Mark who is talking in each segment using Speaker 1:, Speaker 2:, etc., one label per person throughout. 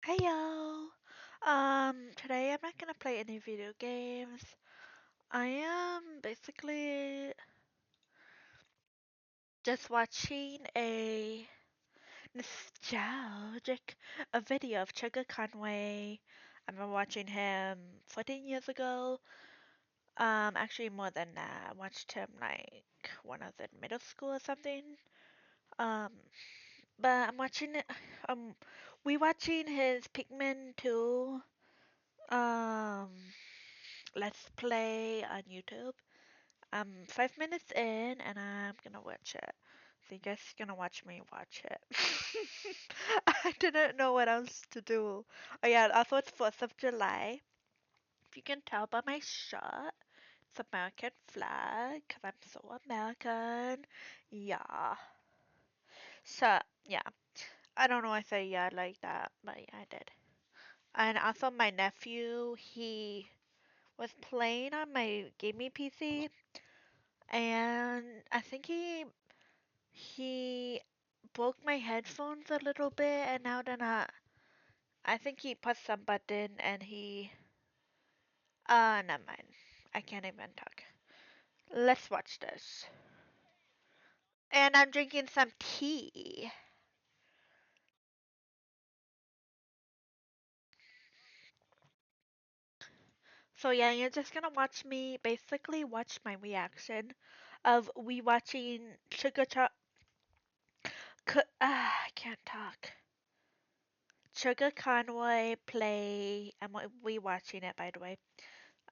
Speaker 1: Hey yo! Today I'm not gonna play any video games. I am basically just watching a nostalgic video of ChuggaaConroy. I've been watching him 14 years ago. Actually more than that. I watched him like when I was in middle school or something. Um, but I'm watching it. Um, we watching his Pikmin 2. Um. Let's Play on YouTube. I'm 5 minutes in and I'm gonna watch it. So you guys gonna watch me watch it. I didn't know what else to do. Oh yeah, also it's 4th of July. If you can tell by my shirt, it's American flag, 'cause I'm so American. Yeah. So, yeah. I don't know why I say yeah like that, but yeah, I did. And also my nephew, he was playing on my gaming PC, and I think he broke my headphones a little bit, and now they're not. I think he pressed some button and he. Never mind. I can't even talk. Let's watch this. And I'm drinking some tea. So yeah, you're just gonna watch me basically watch my reaction of we watching I can't talk. Sugar Conway play. I'm rewatching it, by the way.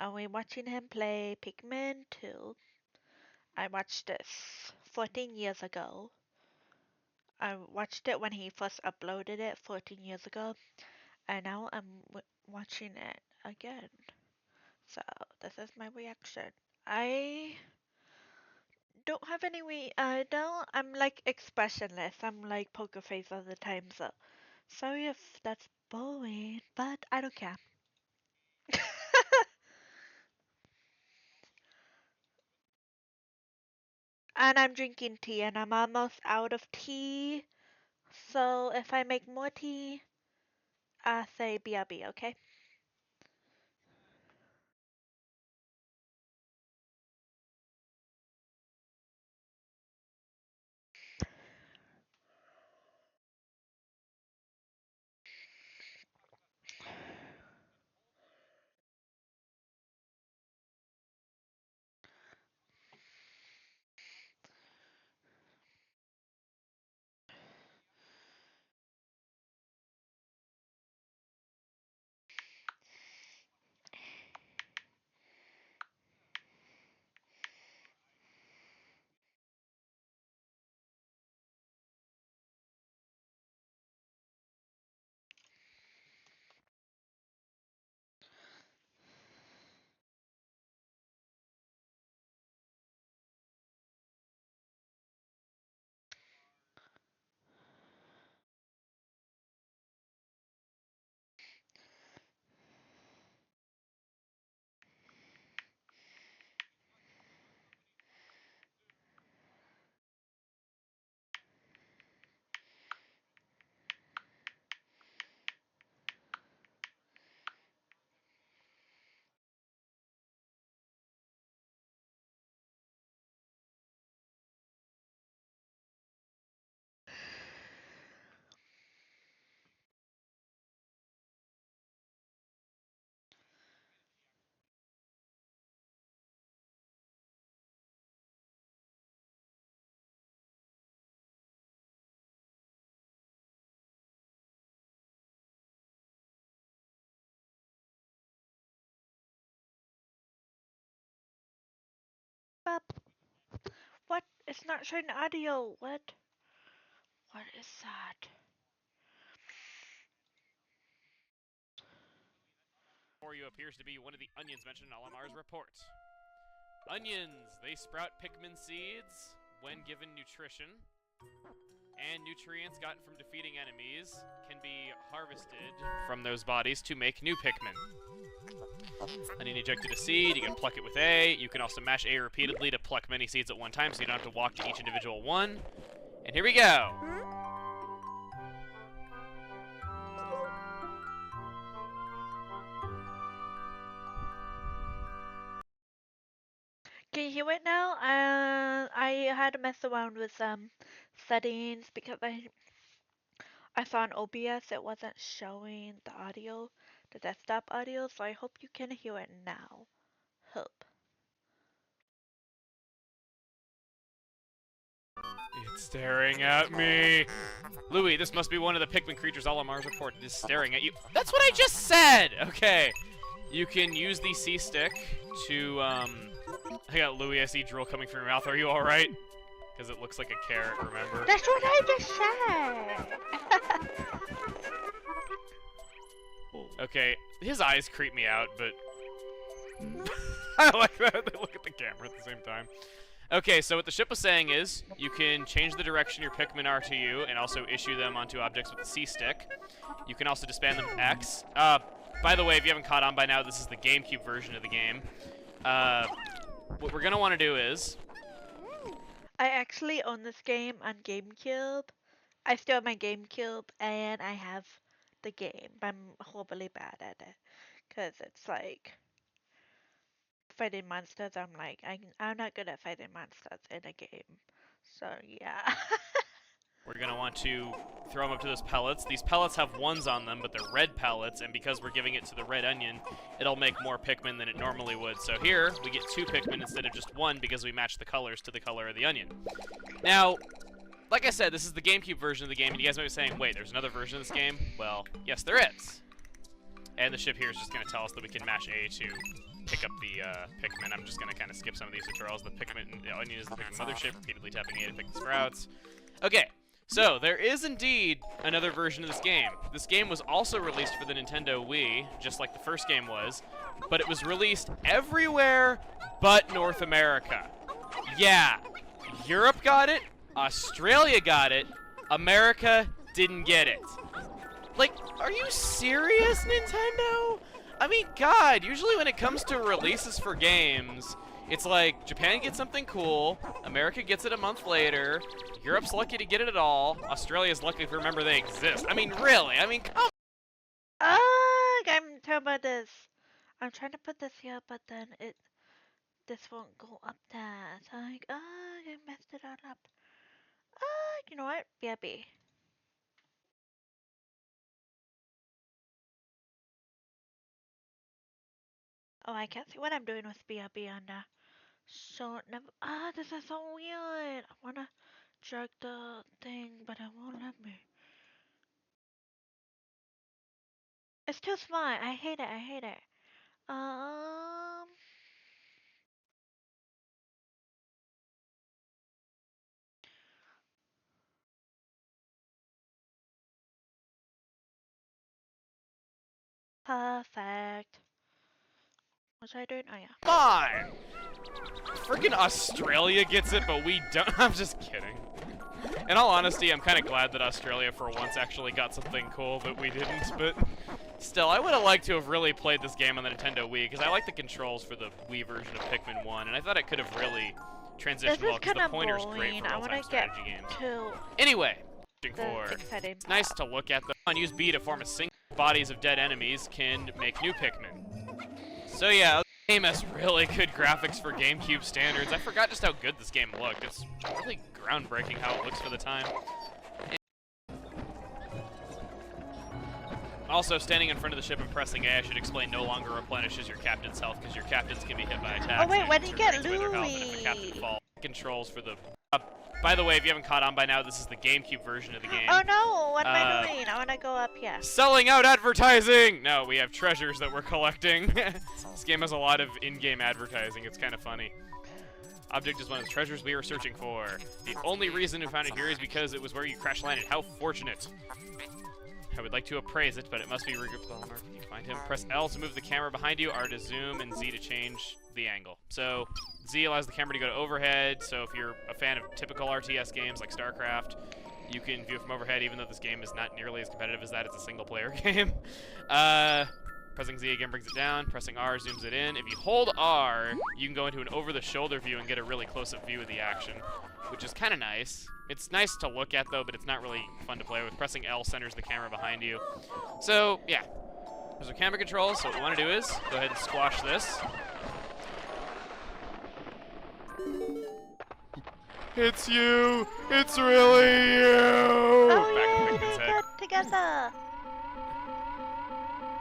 Speaker 1: Are we watching him play Pikmin 2? I watched this 14 years ago. I watched it when he first uploaded it 14 years ago, and now I'm watching it again. So this is my reaction. I don't have any I don't. I'm like expressionless. I'm like poker face all the time. So sorry if that's boring, but I don't care. And I'm drinking tea, and I'm almost out of tea. So if I make more tea, say BRB, okay? But what? It's not showing audio. What? What is that?
Speaker 2: For you appears to be one of the onions mentioned in Alamar's report. Onions, they sprout Pikmin seeds when given nutrition, and nutrients gotten from defeating enemies can be harvested from those bodies to make new Pikmin. Onion ejected a seed, you can pluck it with A. You can also mash A repeatedly to pluck many seeds at one time, so you don't have to walk to each individual one. And here we go!
Speaker 1: Can you hear it now? I had to mess around with some settings because I saw on OBS it wasn't showing the audio, the desktop audio, so I hope you can hear it now. Hope.
Speaker 2: It's staring at me. Louis, this must be one of the Pikmin creatures Alamar's reported is staring at you. That's what I just said! Okay. You can use the C-stick to, I got Louis, I see drool coming from your mouth. Are you alright? Because it looks like a carrot, remember?
Speaker 1: That's what I just said!
Speaker 2: Okay, his eyes creep me out, but... I like that they look at the camera at the same time. Okay, so what the ship was saying is, you can change the direction your Pikmin are to you, and also issue them onto objects with the C-stick. You can also disband them to X. By the way, if you haven't caught on by now, this is the GameCube version of the game. What we're gonna want to do is...
Speaker 1: I actually own this game on GameCube. I still have my GameCube, and I have the game, but I'm horribly bad at it. Because it's like... fighting monsters, I'm like, I'm not good at fighting monsters in a game. So, yeah.
Speaker 2: We're going to want to throw them up to those pellets. These pellets have ones on them, but they're red pellets, and because we're giving it to the red onion, it'll make more Pikmin than it normally would. So here, we get 2 Pikmin instead of just 1 because we match the colors to the color of the onion. Now, like I said, this is the GameCube version of the game, and you guys might be saying, wait, there's another version of this game? Well, yes, there is. And the ship here is just going to tell us that we can mash A to pick up the Pikmin. I'm just going to kind of skip some of these tutorials. The Pikmin, the onion is the Pikmin mothership, repeatedly tapping A to pick the sprouts. Okay, so there is indeed another version of this game. This game was also released for the Nintendo Wii, just like the first game was, but it was released everywhere but North America. Yeah, Europe got it, Australia got it, America didn't get it. Like, are you serious, Nintendo? I mean, God, usually when it comes to releases for games, it's like Japan gets something cool, America gets it a month later, Europe's lucky to get it at all, Australia's lucky to remember they exist. I mean, really, I mean, come on.
Speaker 1: I'm talking about this. I'm trying to put this here, but then this won't go up there. So I'm like, I messed it all up. You know what? BRB. Oh, I can't see what I'm doing with BRB on there. So, never. This is so weird. I wanna drag the thing, but it won't let me. It's too small. I hate it. I hate it. Perfect. What was I doing? Oh, yeah.
Speaker 2: Come on! Freaking Australia gets it, but we don't. I'm just kidding. In all honesty, I'm kind of glad that Australia for once actually got something cool that we didn't, but still, I would have liked to have really played this game on the Nintendo Wii, because I like the controls for the Wii version of Pikmin 1, and I thought it could have really transitioned well, because the pointer's great for all-time strategy games. Anyway, it's nice to look at them. Use B to form a single bodies of dead enemies can make new Pikmin. So yeah, the game has really good graphics for GameCube standards. I forgot just how good this game looked. It's really groundbreaking how it looks for the time. Also, standing in front of the ship and pressing A, I should explain, no longer replenishes your captain's health because your captains can be hit by attacks.
Speaker 1: Oh wait, when did you get Louis?
Speaker 2: Controls for the... by the way, if you haven't caught on by now, this is the GameCube version of the game.
Speaker 1: Oh no, what am I doing? I want to go up here.
Speaker 2: Selling out advertising! No, we have treasures that we're collecting. This game has a lot of in-game advertising. It's kind of funny. Object is one of the treasures we were searching for. The only reason we found it here is because it was where you crash landed. How fortunate. I would like to appraise it, but it must be regrouped the hallmark. Can you find him? Press L to move the camera behind you, R to zoom, and Z to change the angle. So Z allows the camera to go to overhead, so if you're a fan of typical RTS games like StarCraft, you can view it from overhead, even though this game is not nearly as competitive as that. It's a single-player game. Pressing Z again brings it down. Pressing R zooms it in. If you hold R, you can go into an over-the-shoulder view and get a really close-up view of the action, which is kind of nice. It's nice to look at, though, but it's not really fun to play with. Pressing L centers the camera behind you. So, yeah. Those are camera controls, so what we want to do is go ahead and squash this. It's you! It's really you!
Speaker 1: Oh
Speaker 2: Back
Speaker 1: yeah,
Speaker 2: of Pikmin's
Speaker 1: they
Speaker 2: head.
Speaker 1: got together.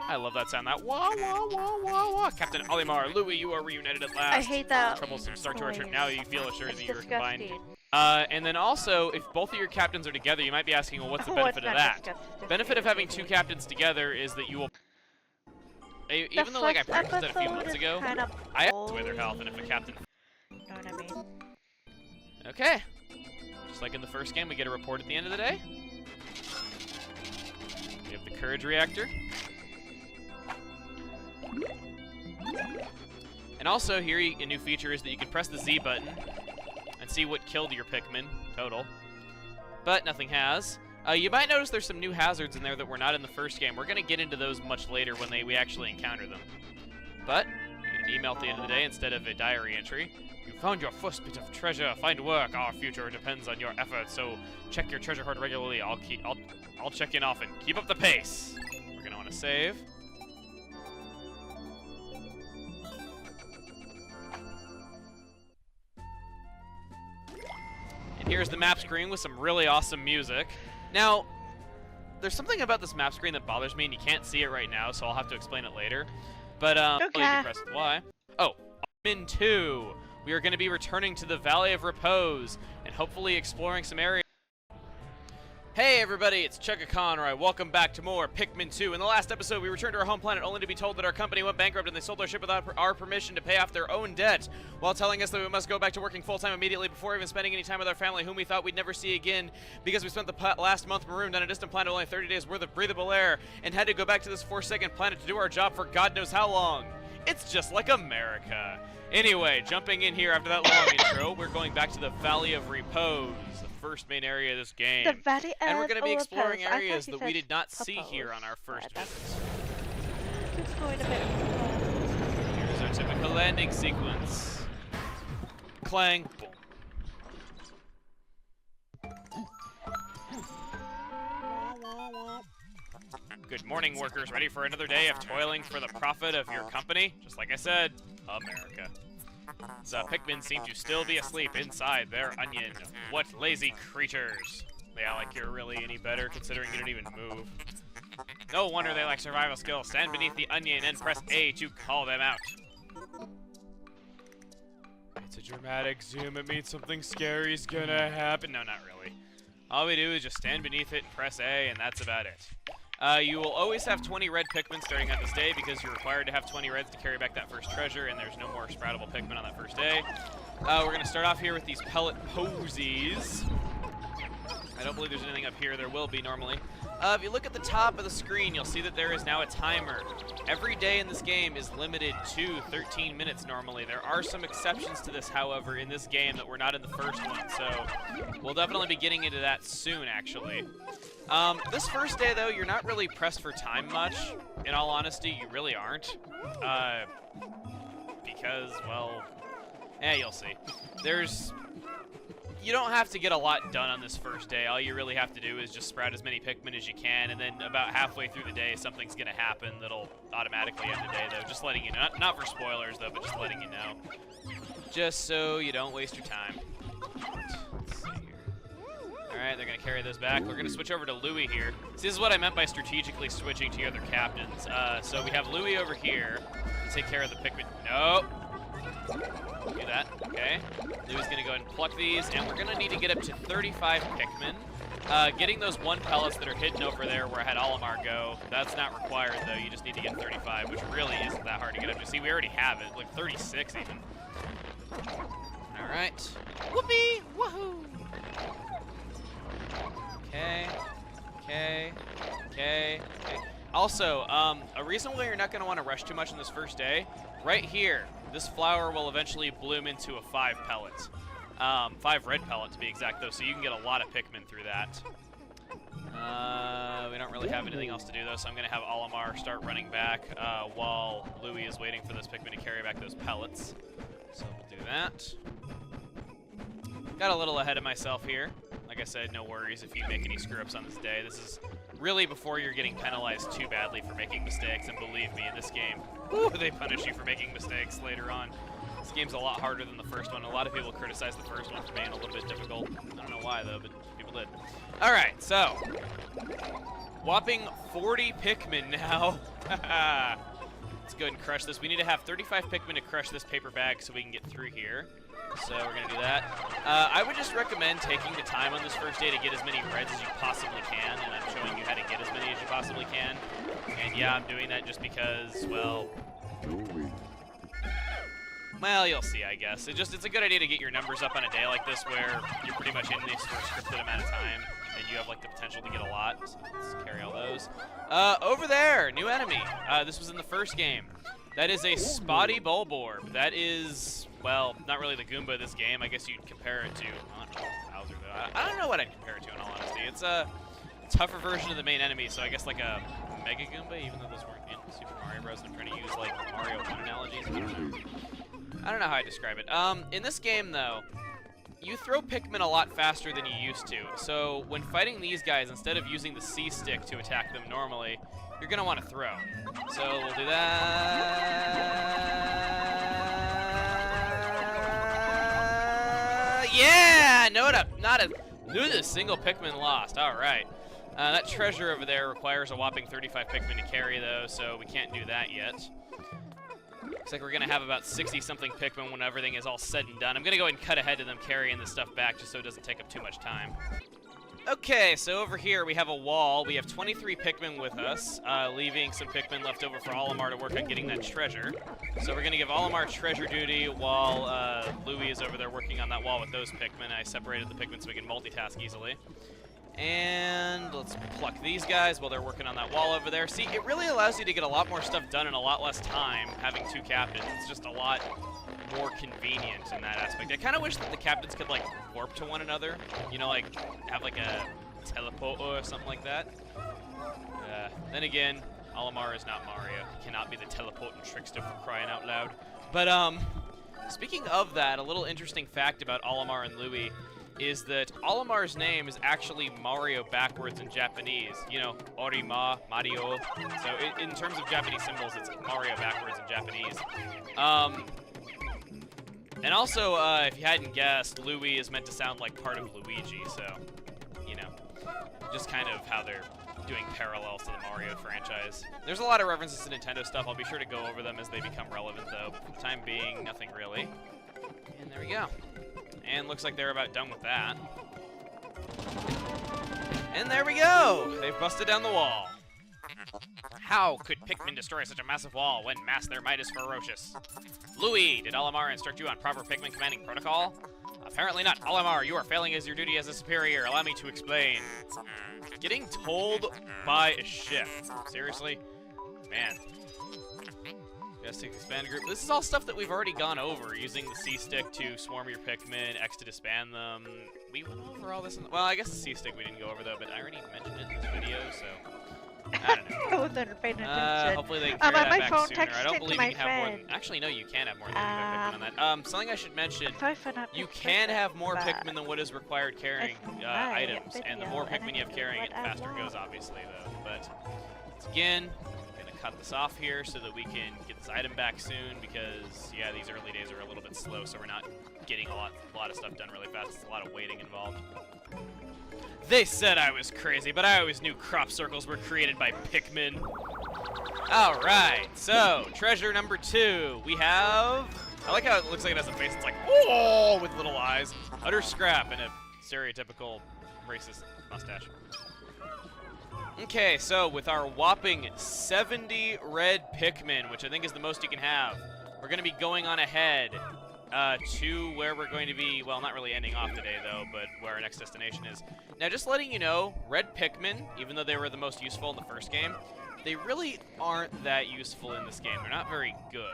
Speaker 2: I love that sound. That wah wah wah wah wah. Captain Olimar, Louis, you are reunited at last.
Speaker 1: I hate that.
Speaker 2: Troublesome start to our trip. Now you feel assured that you're combined.
Speaker 1: Disgusting.
Speaker 2: And then also, if both of your captains are together, you might be asking, well, what's the benefit of that? Benefit of having two captains together is that you will. Even though, like, I practiced it a few months ago, I have to their health, and if a captain.
Speaker 1: You know what I mean?
Speaker 2: Okay. Just like in the first game, we get a report at the end of the day. We have the courage reactor. And also, here a new feature is that you can press the Z button and see what killed your Pikmin total. But nothing has. You might notice there's some new hazards in there that were not in the first game. We're going to get into those much later when we actually encounter them. But you get an email at the end of the day instead of a diary entry. You found your first bit of treasure. Find work. Our future depends on your efforts. So check your treasure hoard regularly. I'll check in often. Keep up the pace. We're going to want to save. And here's the map screen with some really awesome music. Now, there's something about this map screen that bothers me, and you can't see it right now, so I'll have to explain it later. But,
Speaker 1: Okay.
Speaker 2: you can press Y. Oh, in 2. We are going to be returning to the Valley of Repose, and hopefully exploring some areas. Hey everybody, it's ChuggaaConroy. Welcome back to more Pikmin 2. In the last episode, we returned to our home planet only to be told that our company went bankrupt and they sold our ship without our permission to pay off their own debt, while telling us that we must go back to working full-time immediately before even spending any time with our family, whom we thought we'd never see again because we spent the last month marooned on a distant planet with only 30 days worth of breathable air and had to go back to this forsaken planet to do our job for God knows how long. It's just like America. Anyway, jumping in here after that long intro, we're going back to the Valley of Repose, the first main area of this game.
Speaker 1: The Valley
Speaker 2: And we're
Speaker 1: of
Speaker 2: going to be exploring
Speaker 1: Repose.
Speaker 2: areas that we did not see here on our first visit.
Speaker 1: It's going a bit.
Speaker 2: Here's our typical landing sequence. Clang, boom. Good morning, workers. Ready for another day of toiling for the profit of your company? Just like I said, America. The Pikmin seem to still be asleep inside their onion. What lazy creatures. Yeah, like you're really any better considering you didn't even move. No wonder they lack survival skills. Stand beneath the onion and press A to call them out. It's a dramatic zoom. It means something scary's gonna happen. No, not really. All we do is just stand beneath it, press A, and that's about it. You will always have 20 red Pikmin starting out this day because you're required to have 20 reds to carry back that first treasure, and there's no more sproutable Pikmin on that first day. We're going to start off here with these pellet posies. I don't believe there's anything up here. There will be normally. If you look at the top of the screen, you'll see that there is now a timer. Every day in this game is limited to 13 minutes normally. There are some exceptions to this, however, in this game that were not in the first one, so we'll definitely be getting into that soon, actually. This first day, though, you're not really pressed for time much. In all honesty, you really aren't. Because, well, you'll see. You don't have to get a lot done on this first day. All you really have to do is just sprout as many Pikmin as you can, and then about halfway through the day, something's going to happen that'll automatically end the day, though. Just letting you know. Not for spoilers, though, but just letting you know. Just so you don't waste your time. Let's see here. Alright, they're going to carry those back. We're going to switch over to Louis here. See, this is what I meant by strategically switching to your other captains. So we have Louis over here to take care of the Pikmin. Nope. Do that, okay. Louis is going to go ahead and pluck these, and we're going to need to get up to 35 Pikmin. Getting those 1 pellets that are hidden over there where I had Olimar go, that's not required, though. You just need to get 35, which really isn't that hard to get up to. See, we already have it, like 36 even. Alright. Whoopee! Woohoo! Okay. Okay. Okay. Okay. Also, a reason why you're not going to want to rush too much on this first day, right here, this flower will eventually bloom into a 5 pellet. 5 red pellet to be exact, though, so you can get a lot of Pikmin through that. We don't really have anything else to do, though, so I'm going to have Olimar start running back while Louis is waiting for this Pikmin to carry back those pellets. So we'll do that. Got a little ahead of myself here. Like I said, no worries if you make any screw-ups on this day. This is really before you're getting penalized too badly for making mistakes, and believe me, in this game, woo, they punish you for making mistakes later on. This game's a lot harder than the first one. A lot of people criticize the first one for being a little bit difficult. I don't know why, though, but people did. All right, so whopping 40 Pikmin now. Let's go ahead and crush this. We need to have 35 Pikmin to crush this paper bag so we can get through here. So we're going to do that. I would just recommend taking the time on this first day to get as many reds as you possibly can, and I'm showing you how to get as many as you possibly can. And yeah, I'm doing that just because, well, you'll see, I guess. It's a good idea to get your numbers up on a day like this where you're pretty much in this for a scripted amount of time, and you have, like, the potential to get a lot. So let's carry all those. Over there, new enemy. This was in the first game. That is a spotty Bulborb. That is, well, not really the Goomba of this game. I guess you'd compare it to, I don't know, Bowser, though. I don't know what I'd compare it to, in all honesty. It's a tougher version of the main enemy, so I guess like a Mega Goomba, even though those weren't in Super Mario Bros. I'm trying to use, like, Mario 1 analogies. I don't know how I describe it. In this game, though, you throw Pikmin a lot faster than you used to. So when fighting these guys, instead of using the C stick to attack them normally, you're going to want to throw. So we'll do that. Yeah! Not a single Pikmin lost. All right. That treasure over there requires a whopping 35 Pikmin to carry, though, so we can't do that yet. Looks like we're going to have about 60-something Pikmin when everything is all said and done. I'm going to go ahead and cut ahead to them carrying this stuff back just so it doesn't take up too much time. Okay, so over here we have a wall. We have 23 Pikmin with us, leaving some Pikmin left over for Olimar to work on getting that treasure. So we're going to give Olimar treasure duty while Louie is over there working on that wall with those Pikmin. I separated the Pikmin so we can multitask easily. And let's pluck these guys while they're working on that wall over there. See, it really allows you to get a lot more stuff done in a lot less time having two captains. It's just a lot more convenient in that aspect. I kind of wish that the captains could, like, warp to one another. You know, like, have, like, a teleport or something like that. Then again, Olimar is not Mario. He cannot be the teleporting trickster for crying out loud. But, speaking of that, a little interesting fact about Olimar and Louie is that Olimar's name is actually Mario backwards in Japanese. You know, Orima, Mario. So in terms of Japanese symbols, it's Mario backwards in Japanese. And also, if you hadn't guessed, Louie is meant to sound like part of Luigi, so, you know, just kind of how they're doing parallels to the Mario franchise. There's a lot of references to Nintendo stuff. I'll be sure to go over them as they become relevant, though. For the time being, nothing really. And there we go. And looks like they're about done with that. And there we go! They've busted down the wall. How could Pikmin destroy such a massive wall when mass their might is ferocious? Louie, did Olimar instruct you on proper Pikmin commanding protocol? Apparently not. Olimar, you are failing as your duty as a superior. Allow me to explain. Getting told by a ship. Seriously? Man. Just to expand group. This is all stuff that we've already gone over, using the C-stick to swarm your Pikmin, X to disband them. We went over all this well, I guess the C-stick we didn't go over, though, but I already mentioned it in this video, so I don't know.
Speaker 1: I wasn't paying attention.
Speaker 2: Hopefully they can carry that
Speaker 1: my
Speaker 2: back
Speaker 1: phone
Speaker 2: sooner. I don't
Speaker 1: texted
Speaker 2: believe
Speaker 1: to
Speaker 2: you can have more
Speaker 1: friend.
Speaker 2: than... Actually, no, you can have more than 35 Pikmin on that. Something I should mention,
Speaker 1: Sorry for not
Speaker 2: you can have more Pikmin than what is required carrying items, and the more Pikmin you have carrying it, the faster it goes, obviously, though. But, again, cut this off here so that we can get this item back soon because, yeah, these early days are a little bit slow, so we're not getting a lot of stuff done really fast. It's a lot of waiting involved. They said I was crazy, but I always knew crop circles were created by Pikmin. Alright, so, treasure number 2. We have... I like how it looks like it has a face that's like, oh, with little eyes. Utter scrap and a stereotypical racist mustache. Okay, so with our whopping 70 red Pikmin, which I think is the most you can have, we're going to be going on ahead to where we're going to be, well, not really ending off today, though, but where our next destination is. Now, just letting you know, red Pikmin, even though they were the most useful in the first game, they really aren't that useful in this game. They're not very good.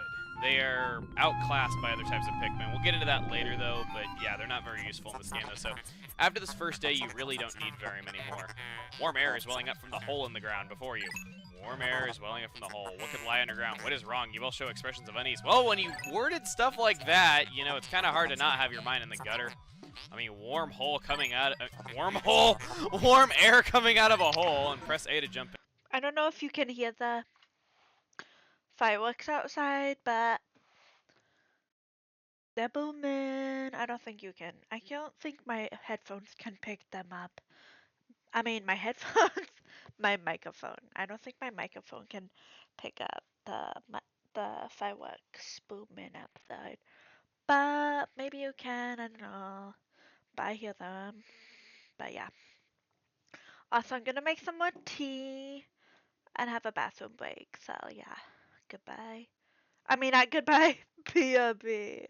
Speaker 2: They are outclassed by other types of Pikmin. We'll get into that later, though, but yeah, they're not very useful in this game, though. So after this first day, you really don't need very many more. Warm air is welling up from the hole in the ground before you. Warm air is welling up from the hole. What could lie underground? What is wrong? You will show expressions of unease. Well, when you worded stuff like that, you know, it's kind of hard to not have your mind in the gutter. I mean, warm hole coming out of... warm air coming out of a hole, and press A to jump in.
Speaker 1: I don't know if you can hear the fireworks outside, but They're booming. I don't think you can. I don't think my headphones can pick them up. I mean, my headphones, my microphone. I don't think my microphone can pick up the fireworks booming outside. But maybe you can. I don't know. But I hear them. But yeah. Also, I'm gonna make some more tea and have a bathroom break. So yeah. Goodbye. I mean, not goodbye. BRB.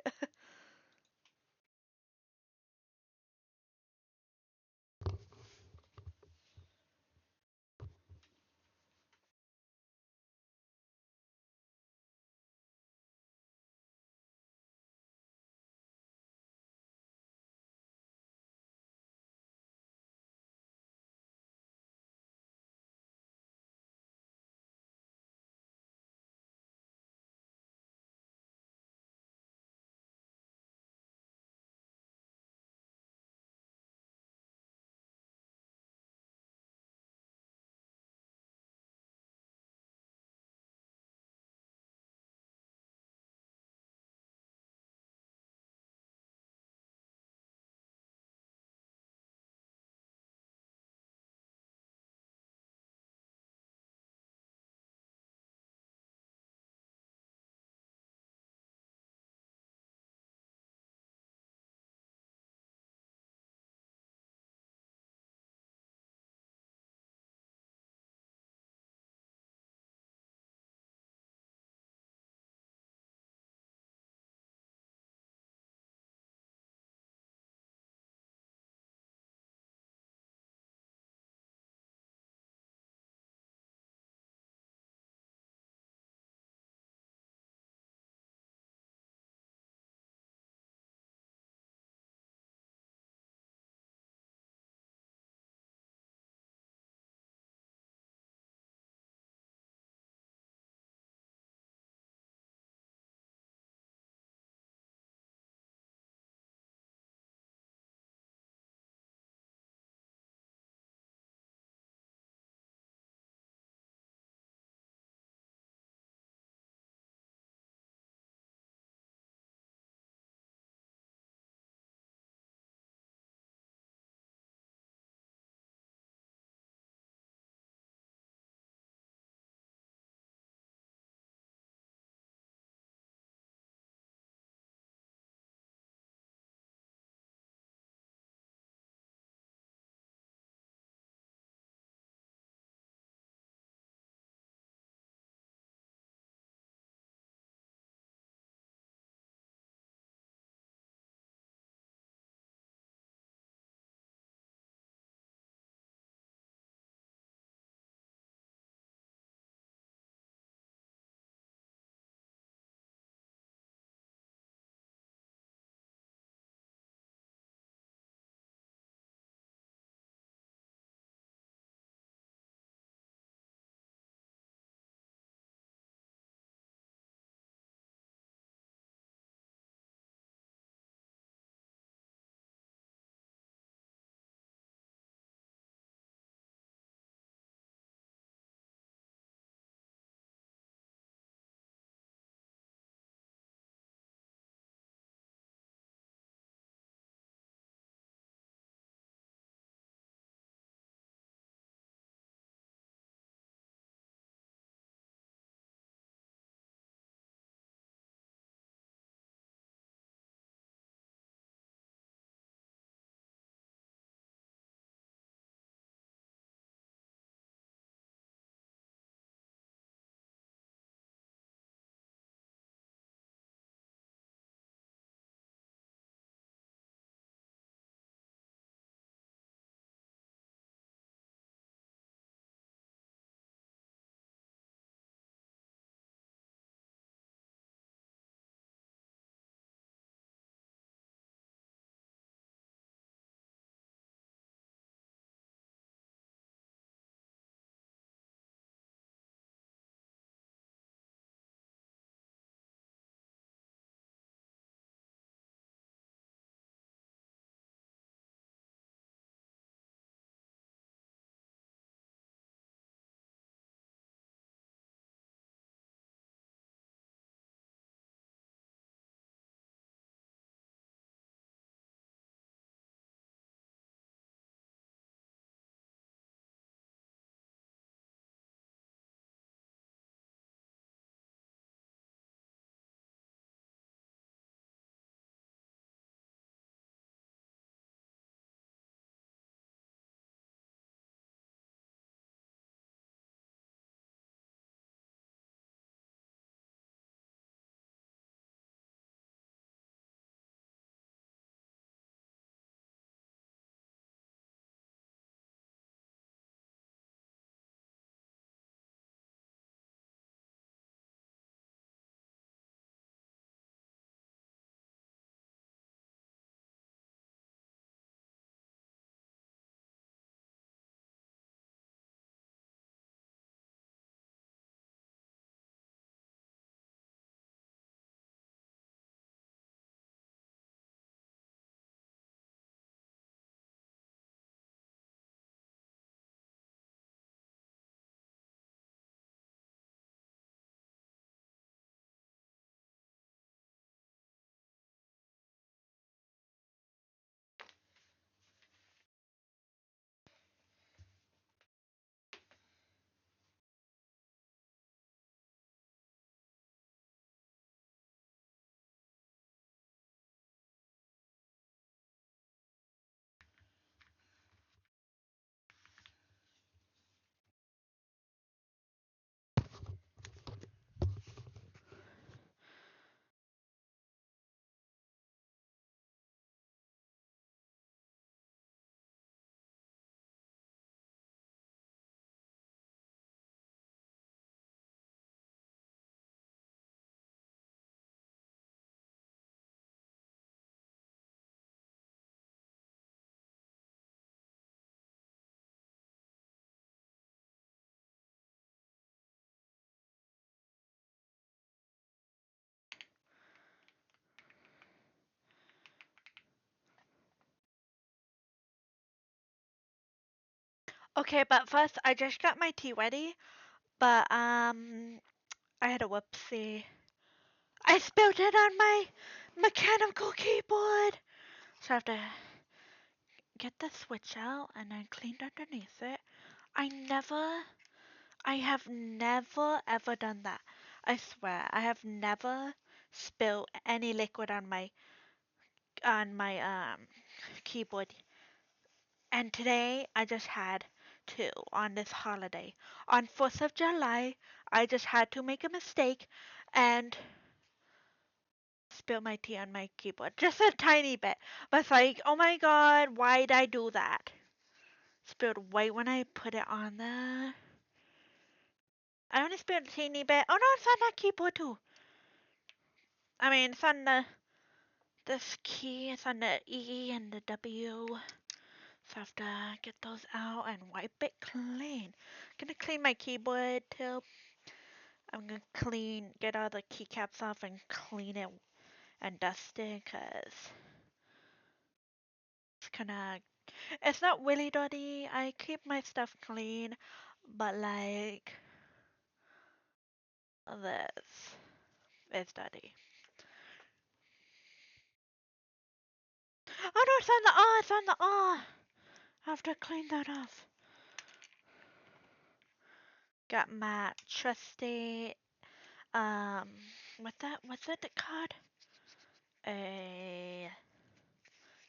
Speaker 1: Okay, but first I just got my tea ready, but I had a whoopsie. I spilled it on my mechanical keyboard. So I have to get the switch out and then clean underneath it. I have never ever done that. I swear, I have never spilled any liquid on my keyboard. And today I just had to on this holiday. On 4th of July, I just had to make a mistake and spill my tea on my keyboard. Just a tiny bit. But it's like, oh my god, why did I do that? Spilled right when I put it on the. I only spilled a teeny bit. Oh no, it's on that keyboard too. I mean, it's on this key. It's on the E and the W. So I have to get those out and wipe it clean. Gonna clean my keyboard too. I'm gonna get all the keycaps off and clean it and dust it, cause it's kinda, it's not really dirty. I keep my stuff clean, but like this is dirty. Oh no, it's on the R, it's on the R. I have to clean that off. Got my trusty, what's it called? A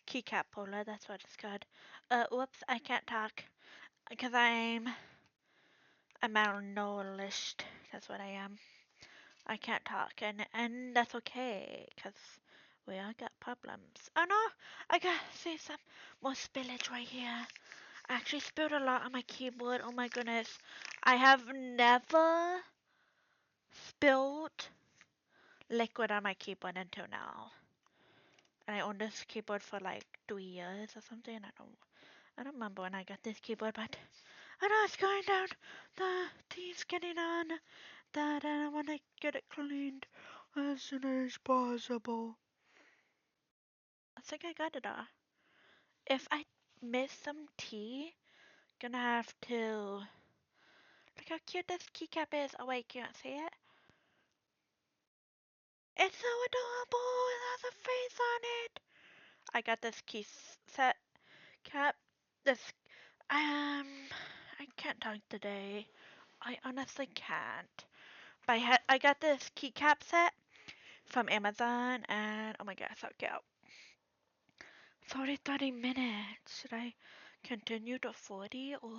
Speaker 1: keycap puller, that's what it's called. Whoops, I can't talk. Because I'm malnourished. That's what I am. I can't talk, and that's okay, because we all got problems. Oh no, I got see some more spillage right here. I actually spilled a lot on my keyboard. Oh my goodness. I have never spilled liquid on my keyboard until now. And I owned this keyboard for like 2 years or something. I don't remember when I got this keyboard, but I know it's going down. The tea's getting on that, and I want to get it cleaned as soon as possible. I think I got it all. If I miss some tea, gonna have to. Look how cute this keycap is. Oh wait, can't see it. It's so adorable. It has a face on it. I got this key set cap. This I can't talk today. I honestly can't. But I got this keycap set from Amazon, and oh my god, so cute. It's already 30 minutes. Should I continue to 40 or?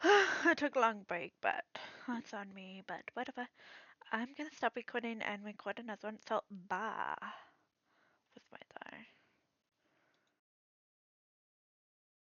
Speaker 1: I took a long break, but that's on me. But whatever. I'm gonna stop recording and record another one. So bye.